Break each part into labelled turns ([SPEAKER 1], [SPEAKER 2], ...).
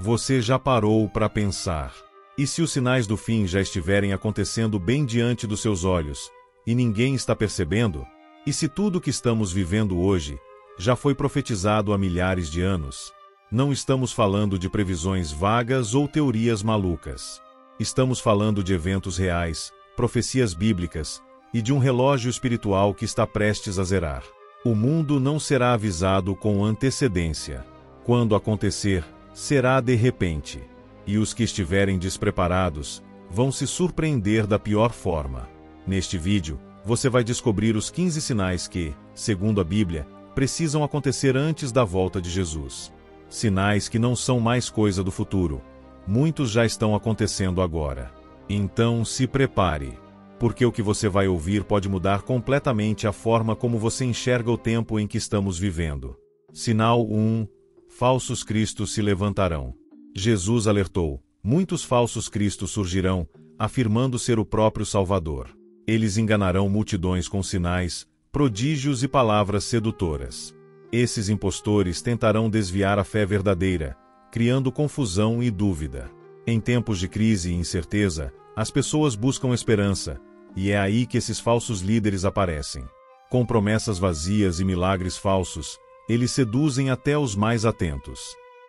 [SPEAKER 1] Você já parou para pensar? E se os sinais do fim já estiverem acontecendo bem diante dos seus olhos, e ninguém está percebendo? E se tudo o que estamos vivendo hoje já foi profetizado há milhares de anos? Não estamos falando de previsões vagas ou teorias malucas. Estamos falando de eventos reais, profecias bíblicas, e de um relógio espiritual que está prestes a zerar. O mundo não será avisado com antecedência. Quando acontecer, será de repente. E os que estiverem despreparados vão se surpreender da pior forma. Neste vídeo, você vai descobrir os 15 sinais que, segundo a Bíblia, precisam acontecer antes da volta de Jesus. Sinais que não são mais coisa do futuro. Muitos já estão acontecendo agora. Então se prepare, porque o que você vai ouvir pode mudar completamente a forma como você enxerga o tempo em que estamos vivendo. Sinal 1. Falsos cristos se levantarão. Jesus alertou: muitos falsos cristos surgirão, afirmando ser o próprio Salvador. Eles enganarão multidões com sinais, prodígios e palavras sedutoras. Esses impostores tentarão desviar a fé verdadeira, criando confusão e dúvida. Em tempos de crise e incerteza, as pessoas buscam esperança, e é aí que esses falsos líderes aparecem. Com promessas vazias e milagres falsos, eles seduzem até os mais atentos.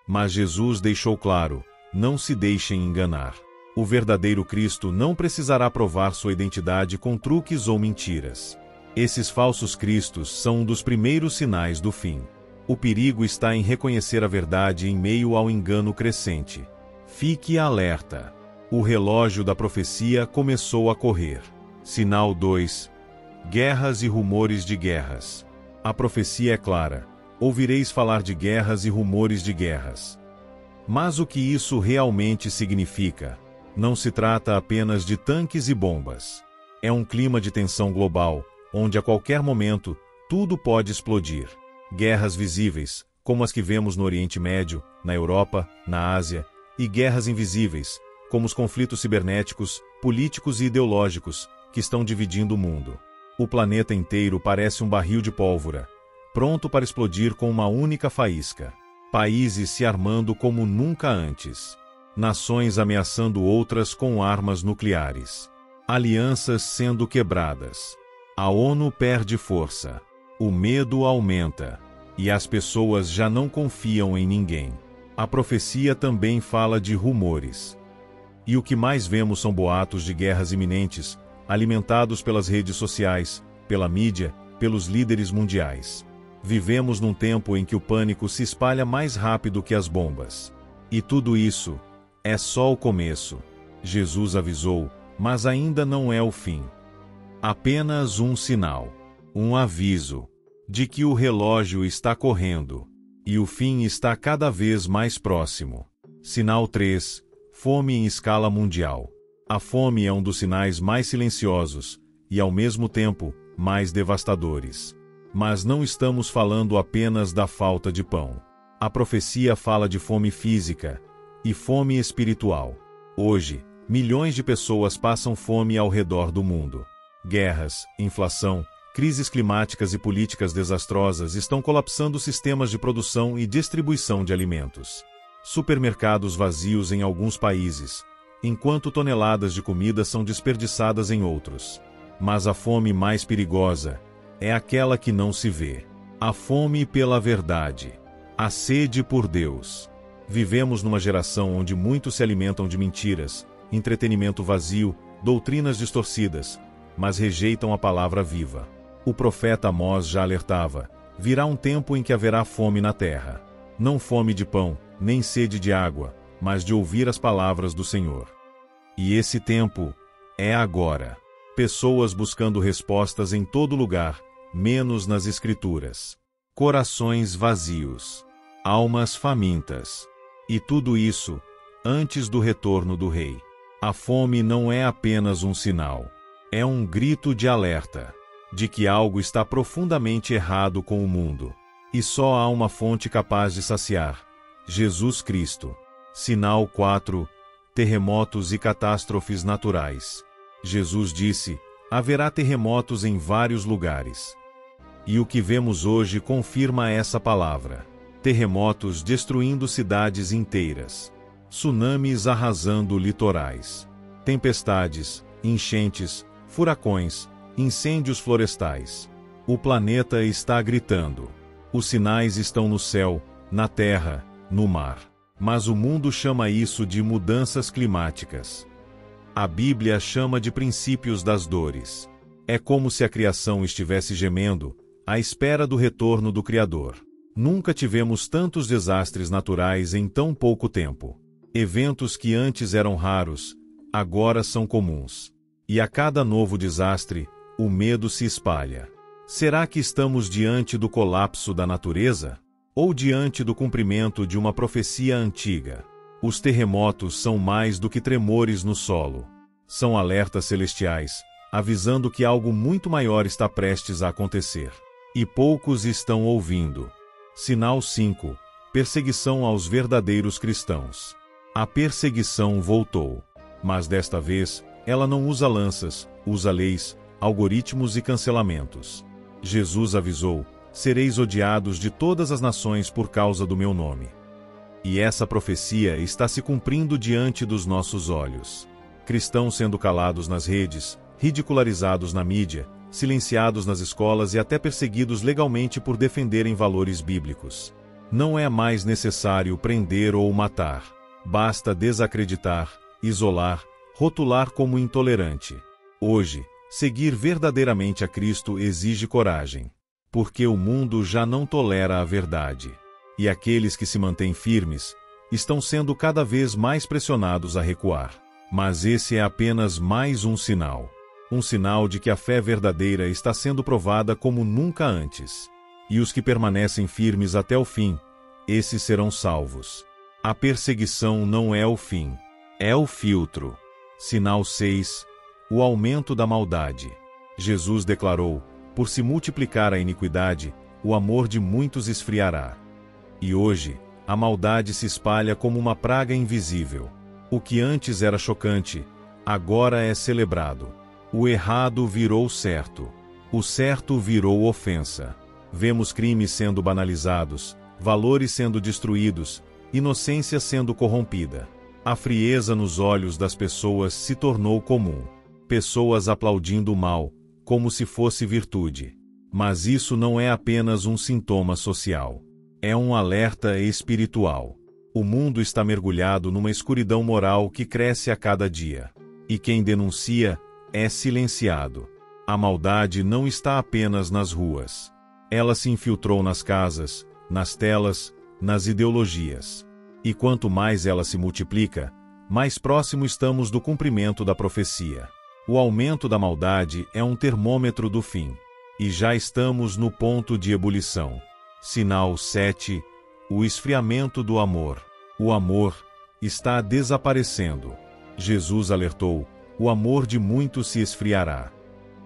[SPEAKER 1] Mas Jesus deixou claro: não se deixem enganar. O verdadeiro Cristo não precisará provar sua identidade com truques ou mentiras. Esses falsos cristos são um dos primeiros sinais do fim. O perigo está em reconhecer a verdade em meio ao engano crescente. Fique alerta. O relógio da profecia começou a correr. Sinal 2. Guerras e rumores de guerras. A profecia é clara: ouvireis falar de guerras e rumores de guerras. Mas o que isso realmente significa? Não se trata apenas de tanques e bombas. É um clima de tensão global, onde a qualquer momento, tudo pode explodir. Guerras visíveis, como as que vemos no Oriente Médio, na Europa, na Ásia, e guerras invisíveis, como os conflitos cibernéticos, políticos e ideológicos, que estão dividindo o mundo. O planeta inteiro parece um barril de pólvora, pronto para explodir com uma única faísca. Países se armando como nunca antes. Nações ameaçando outras com armas nucleares. Alianças sendo quebradas. A ONU perde força. O medo aumenta. E as pessoas já não confiam em ninguém. A profecia também fala de rumores. E o que mais vemos são boatos de guerras iminentes, alimentados pelas redes sociais, pela mídia, pelos líderes mundiais. Vivemos num tempo em que o pânico se espalha mais rápido que as bombas. E tudo isso é só o começo. Jesus avisou, mas ainda não é o fim. Apenas um sinal, um aviso, de que o relógio está correndo, e o fim está cada vez mais próximo. Sinal 3. Fome em escala mundial. A fome é um dos sinais mais silenciosos, e ao mesmo tempo, mais devastadores. Mas não estamos falando apenas da falta de pão. A profecia fala de fome física e fome espiritual. Hoje, milhões de pessoas passam fome ao redor do mundo. Guerras, inflação, crises climáticas e políticas desastrosas estão colapsando sistemas de produção e distribuição de alimentos. Supermercados vazios em alguns países, enquanto toneladas de comida são desperdiçadas em outros. Mas a fome mais perigosa é aquela que não se vê. A fome pela verdade. A sede por Deus. Vivemos numa geração onde muitos se alimentam de mentiras, entretenimento vazio, doutrinas distorcidas, mas rejeitam a palavra viva. O profeta Amós já alertava: virá um tempo em que haverá fome na terra. Não fome de pão, nem sede de água, mas de ouvir as palavras do Senhor. E esse tempo é agora. Pessoas buscando respostas em todo lugar, menos nas Escrituras. Corações vazios. Almas famintas. E tudo isso antes do retorno do Rei. A fome não é apenas um sinal. É um grito de alerta, de que algo está profundamente errado com o mundo. E só há uma fonte capaz de saciar: Jesus Cristo. Sinal 4. Terremotos e catástrofes naturais. Jesus disse: haverá terremotos em vários lugares. E o que vemos hoje confirma essa palavra. Terremotos destruindo cidades inteiras. tsunamis arrasando litorais, tempestades, enchentes, furacões, incêndios florestais. O planeta está gritando. Os sinais estão no céu, na terra, no mar. Mas o mundo chama isso de mudanças climáticas. A Bíblia chama de princípios das dores. É como se a criação estivesse gemendo, à espera do retorno do Criador. Nunca tivemos tantos desastres naturais em tão pouco tempo. Eventos que antes eram raros, agora são comuns. E a cada novo desastre, o medo se espalha. Será que estamos diante do colapso da natureza? Ou diante do cumprimento de uma profecia antiga? Os terremotos são mais do que tremores no solo. São alertas celestiais, avisando que algo muito maior está prestes a acontecer. E poucos estão ouvindo. Sinal 5. Perseguição aos verdadeiros cristãos. A perseguição voltou. Mas desta vez, ela não usa lanças, usa leis, algoritmos e cancelamentos. Jesus avisou: sereis odiados de todas as nações por causa do meu nome. E essa profecia está se cumprindo diante dos nossos olhos. Cristãos sendo calados nas redes, ridicularizados na mídia, silenciados nas escolas e até perseguidos legalmente por defenderem valores bíblicos. Não é mais necessário prender ou matar. Basta desacreditar, isolar, rotular como intolerante. Hoje, seguir verdadeiramente a Cristo exige coragem. Porque o mundo já não tolera a verdade. E aqueles que se mantêm firmes estão sendo cada vez mais pressionados a recuar. Mas esse é apenas mais um sinal. Um sinal de que a fé verdadeira está sendo provada como nunca antes. E os que permanecem firmes até o fim, esses serão salvos. A perseguição não é o fim, é o filtro. Sinal 6. O aumento da maldade. Jesus declarou: por se multiplicar a iniquidade, o amor de muitos esfriará. E hoje, a maldade se espalha como uma praga invisível. O que antes era chocante, agora é celebrado. O errado virou certo. O certo virou ofensa. Vemos crimes sendo banalizados, valores sendo destruídos, inocência sendo corrompida. A frieza nos olhos das pessoas se tornou comum. Pessoas aplaudindo o mal, como se fosse virtude. Mas isso não é apenas um sintoma social. É um alerta espiritual. O mundo está mergulhado numa escuridão moral que cresce a cada dia. E quem denuncia é silenciado. A maldade não está apenas nas ruas. Ela se infiltrou nas casas, nas telas, nas ideologias. E quanto mais ela se multiplica, mais próximo estamos do cumprimento da profecia. O aumento da maldade é um termômetro do fim. E já estamos no ponto de ebulição. Sinal 7. O esfriamento do amor. O amor está desaparecendo. Jesus alertou: o amor de muitos se esfriará.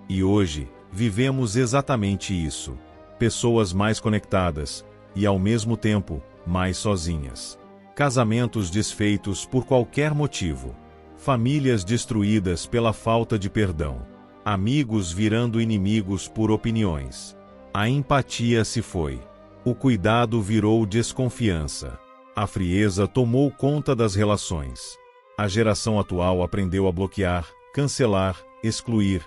[SPEAKER 1] E hoje, vivemos exatamente isso. Pessoas mais conectadas, e ao mesmo tempo, mais sozinhas. Casamentos desfeitos por qualquer motivo. Famílias destruídas pela falta de perdão. Amigos virando inimigos por opiniões. A empatia se foi. O cuidado virou desconfiança. A frieza tomou conta das relações. A geração atual aprendeu a bloquear, cancelar, excluir,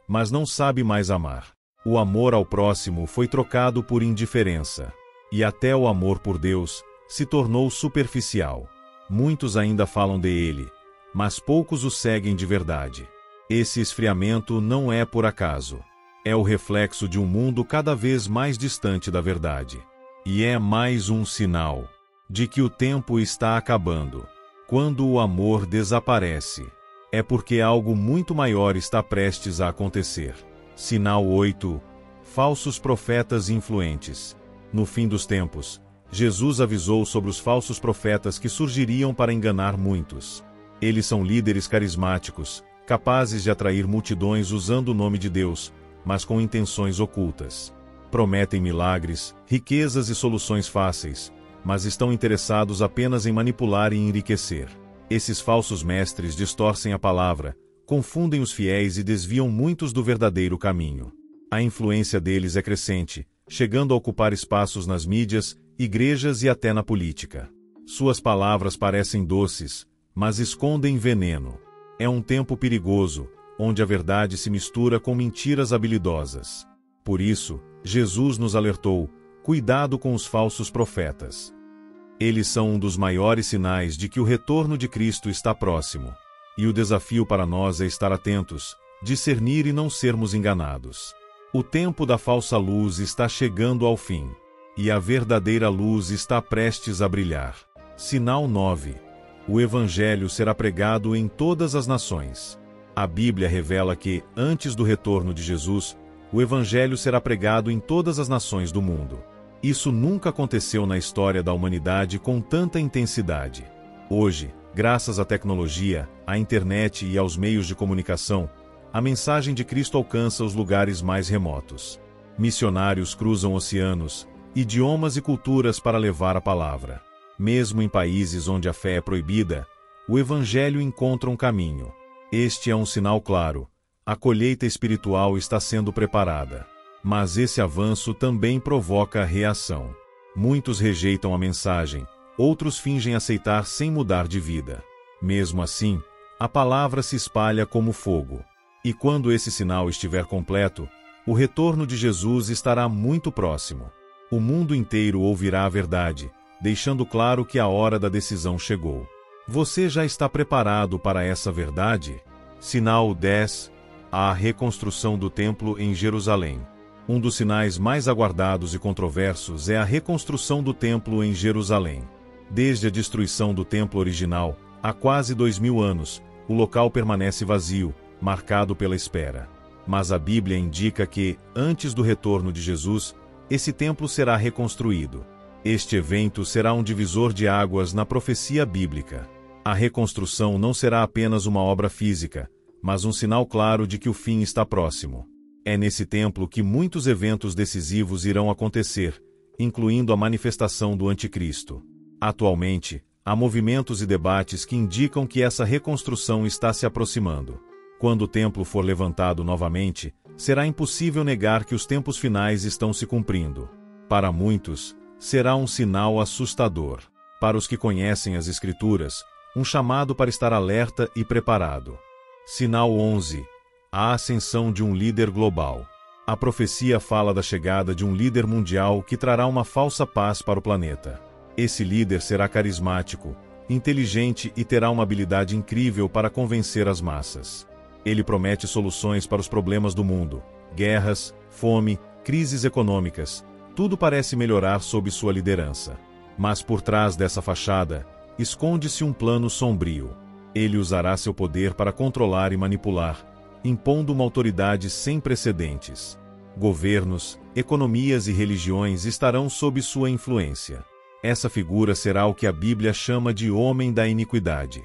[SPEAKER 1] mas não sabe mais amar. O amor ao próximo foi trocado por indiferença. E até o amor por Deus se tornou superficial. Muitos ainda falam dele, mas poucos o seguem de verdade. Esse esfriamento não é por acaso. É o reflexo de um mundo cada vez mais distante da verdade. E é mais um sinal de que o tempo está acabando. Quando o amor desaparece, é porque algo muito maior está prestes a acontecer. Sinal 8. Falsos profetas influentes. No fim dos tempos, Jesus avisou sobre os falsos profetas que surgiriam para enganar muitos. Eles são líderes carismáticos, capazes de atrair multidões usando o nome de Deus, mas com intenções ocultas. Prometem milagres, riquezas e soluções fáceis, mas estão interessados apenas em manipular e enriquecer. Esses falsos mestres distorcem a palavra, confundem os fiéis e desviam muitos do verdadeiro caminho. A influência deles é crescente, chegando a ocupar espaços nas mídias, igrejas e até na política. Suas palavras parecem doces, mas escondem veneno. É um tempo perigoso, onde a verdade se mistura com mentiras habilidosas. Por isso, Jesus nos alertou: cuidado com os falsos profetas. Eles são um dos maiores sinais de que o retorno de Cristo está próximo. E o desafio para nós é estar atentos, discernir e não sermos enganados. O tempo da falsa luz está chegando ao fim. E a verdadeira luz está prestes a brilhar. Sinal 9. O Evangelho será pregado em todas as nações. A Bíblia revela que, antes do retorno de Jesus, o Evangelho será pregado em todas as nações do mundo. Isso nunca aconteceu na história da humanidade com tanta intensidade. Hoje, graças à tecnologia, à internet e aos meios de comunicação, a mensagem de Cristo alcança os lugares mais remotos. Missionários cruzam oceanos, idiomas e culturas para levar a palavra. Mesmo em países onde a fé é proibida, o Evangelho encontra um caminho. Este é um sinal claro: a colheita espiritual está sendo preparada. Mas esse avanço também provoca reação. Muitos rejeitam a mensagem, outros fingem aceitar sem mudar de vida. Mesmo assim, a palavra se espalha como fogo. E quando esse sinal estiver completo, o retorno de Jesus estará muito próximo. O mundo inteiro ouvirá a verdade, deixando claro que a hora da decisão chegou. Você já está preparado para essa verdade? Sinal 10. A reconstrução do templo em Jerusalém. Um dos sinais mais aguardados e controversos é a reconstrução do templo em Jerusalém. Desde a destruição do templo original, há quase 2000 anos, o local permanece vazio, marcado pela espera. Mas a Bíblia indica que, antes do retorno de Jesus, esse templo será reconstruído. Este evento será um divisor de águas na profecia bíblica. A reconstrução não será apenas uma obra física, mas um sinal claro de que o fim está próximo. É nesse templo que muitos eventos decisivos irão acontecer, incluindo a manifestação do Anticristo. Atualmente, há movimentos e debates que indicam que essa reconstrução está se aproximando. Quando o templo for levantado novamente, será impossível negar que os tempos finais estão se cumprindo. Para muitos, será um sinal assustador. Para os que conhecem as Escrituras, um chamado para estar alerta e preparado. Sinal 11. A ascensão de um líder global. A profecia fala da chegada de um líder mundial que trará uma falsa paz para o planeta. Esse líder será carismático, inteligente e terá uma habilidade incrível para convencer as massas. Ele promete soluções para os problemas do mundo: guerras, fome, crises econômicas. Tudo parece melhorar sob sua liderança. Mas por trás dessa fachada, esconde-se um plano sombrio. Ele usará seu poder para controlar e manipular, impondo uma autoridade sem precedentes. Governos, economias e religiões estarão sob sua influência. Essa figura será o que a Bíblia chama de homem da iniquidade.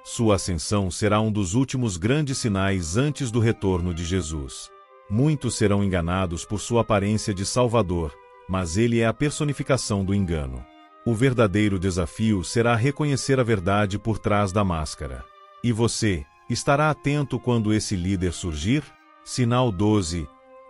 [SPEAKER 1] Sua ascensão será um dos últimos grandes sinais antes do retorno de Jesus. Muitos serão enganados por sua aparência de Salvador, mas ele é a personificação do engano. O verdadeiro desafio será reconhecer a verdade por trás da máscara. E você, estará atento quando esse líder surgir? Sinal 12.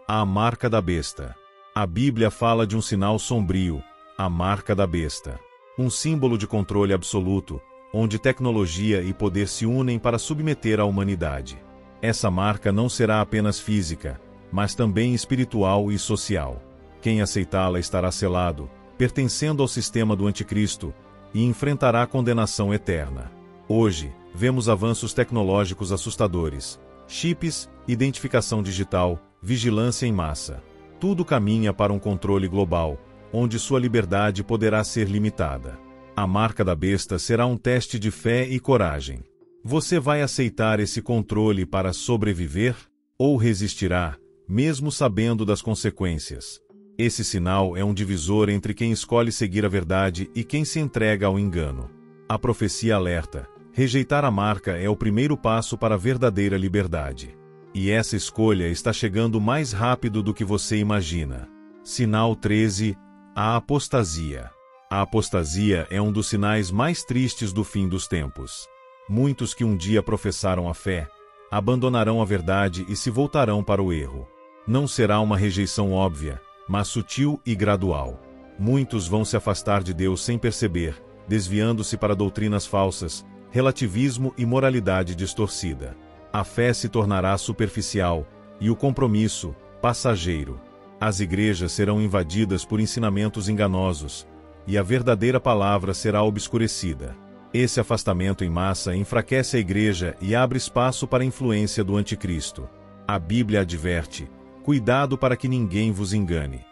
[SPEAKER 1] A marca da besta. A Bíblia fala de um sinal sombrio, a marca da besta. Um símbolo de controle absoluto, onde tecnologia e poder se unem para submeter a humanidade. Essa marca não será apenas física, mas também espiritual e social. Quem aceitá-la estará selado, pertencendo ao sistema do Anticristo, e enfrentará a condenação eterna. Hoje, vemos avanços tecnológicos assustadores: chips, identificação digital, vigilância em massa. Tudo caminha para um controle global, onde sua liberdade poderá ser limitada. A marca da besta será um teste de fé e coragem. Você vai aceitar esse controle para sobreviver? Ou resistirá, mesmo sabendo das consequências? Esse sinal é um divisor entre quem escolhe seguir a verdade e quem se entrega ao engano. A profecia alerta: rejeitar a marca é o primeiro passo para a verdadeira liberdade. E essa escolha está chegando mais rápido do que você imagina. Sinal 13. A apostasia. A apostasia é um dos sinais mais tristes do fim dos tempos. Muitos que um dia professaram a fé, abandonarão a verdade e se voltarão para o erro. Não será uma rejeição óbvia, mas sutil e gradual. Muitos vão se afastar de Deus sem perceber, desviando-se para doutrinas falsas, relativismo e moralidade distorcida. A fé se tornará superficial, e o compromisso, passageiro. As igrejas serão invadidas por ensinamentos enganosos, e a verdadeira palavra será obscurecida. Esse afastamento em massa enfraquece a igreja e abre espaço para a influência do anticristo. A Bíblia adverte: cuidado para que ninguém vos engane.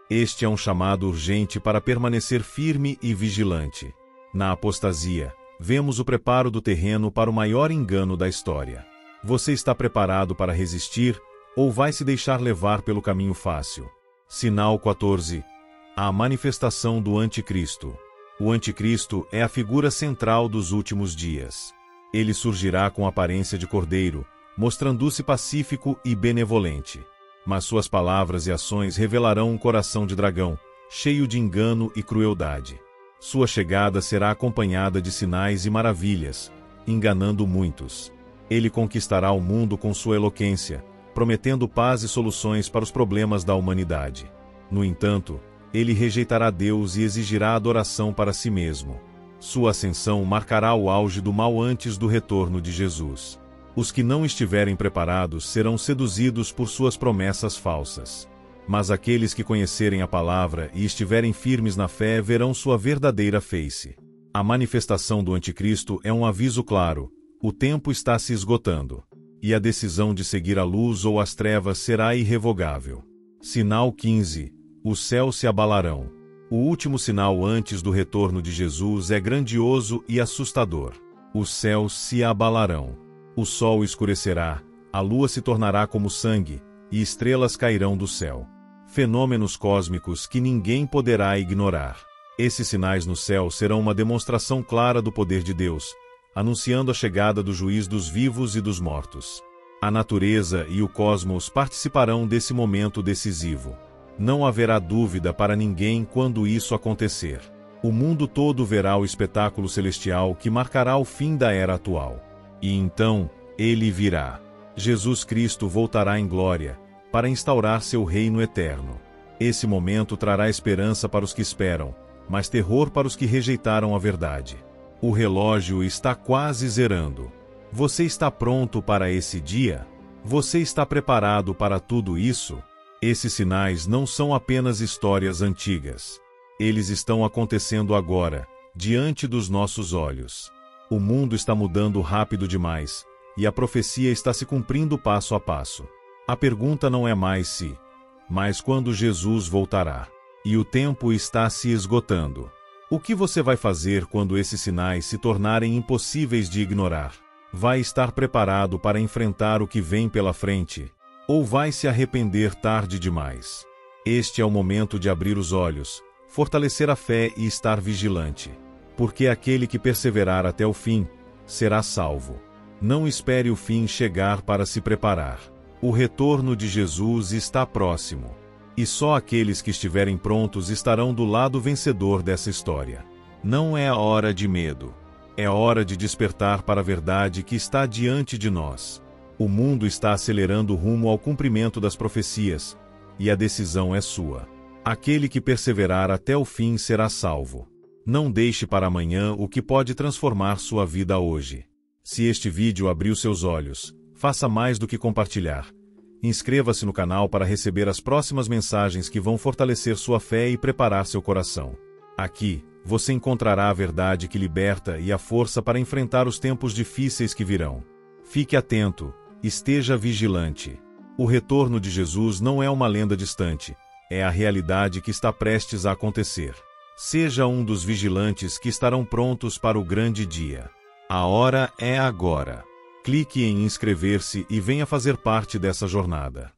[SPEAKER 1] Este é um chamado urgente para permanecer firme e vigilante. Na apostasia, vemos o preparo do terreno para o maior engano da história. Você está preparado para resistir, ou vai se deixar levar pelo caminho fácil? Sinal 14. A manifestação do anticristo. O anticristo é a figura central dos últimos dias. Ele surgirá com aparência de cordeiro, mostrando-se pacífico e benevolente. Mas suas palavras e ações revelarão um coração de dragão, cheio de engano e crueldade. Sua chegada será acompanhada de sinais e maravilhas, enganando muitos. Ele conquistará o mundo com sua eloquência, prometendo paz e soluções para os problemas da humanidade. No entanto, ele rejeitará Deus e exigirá adoração para si mesmo. Sua ascensão marcará o auge do mal antes do retorno de Jesus. Os que não estiverem preparados serão seduzidos por suas promessas falsas. Mas aqueles que conhecerem a palavra e estiverem firmes na fé verão sua verdadeira face. A manifestação do anticristo é um aviso claro: o tempo está se esgotando. E a decisão de seguir a luz ou as trevas será irrevogável. Sinal 15. Os céus se abalarão. O último sinal antes do retorno de Jesus é grandioso e assustador. Os céus se abalarão. O sol escurecerá, a lua se tornará como sangue, e estrelas cairão do céu. Fenômenos cósmicos que ninguém poderá ignorar. Esses sinais no céu serão uma demonstração clara do poder de Deus, anunciando a chegada do juiz dos vivos e dos mortos. A natureza e o cosmos participarão desse momento decisivo. Não haverá dúvida para ninguém quando isso acontecer. O mundo todo verá o espetáculo celestial que marcará o fim da era atual. E então, ele virá. Jesus Cristo voltará em glória, para instaurar seu reino eterno. Esse momento trará esperança para os que esperam, mas terror para os que rejeitaram a verdade. O relógio está quase zerando. Você está pronto para esse dia? Você está preparado para tudo isso? Esses sinais não são apenas histórias antigas. Eles estão acontecendo agora, diante dos nossos olhos. O mundo está mudando rápido demais, e a profecia está se cumprindo passo a passo. A pergunta não é mais se, mas quando Jesus voltará. E o tempo está se esgotando. O que você vai fazer quando esses sinais se tornarem impossíveis de ignorar? Vai estar preparado para enfrentar o que vem pela frente? Ou vai se arrepender tarde demais? Este é o momento de abrir os olhos, fortalecer a fé e estar vigilante. Porque aquele que perseverar até o fim, será salvo. Não espere o fim chegar para se preparar. O retorno de Jesus está próximo. E só aqueles que estiverem prontos estarão do lado vencedor dessa história. Não é hora de medo. É hora de despertar para a verdade que está diante de nós. O mundo está acelerando rumo ao cumprimento das profecias, e a decisão é sua. Aquele que perseverar até o fim será salvo. Não deixe para amanhã o que pode transformar sua vida hoje. Se este vídeo abriu seus olhos, faça mais do que compartilhar. Inscreva-se no canal para receber as próximas mensagens que vão fortalecer sua fé e preparar seu coração. Aqui, você encontrará a verdade que liberta e a força para enfrentar os tempos difíceis que virão. Fique atento, esteja vigilante. O retorno de Jesus não é uma lenda distante, é a realidade que está prestes a acontecer. Seja um dos vigilantes que estarão prontos para o grande dia. A hora é agora. Clique em inscrever-se e venha fazer parte dessa jornada.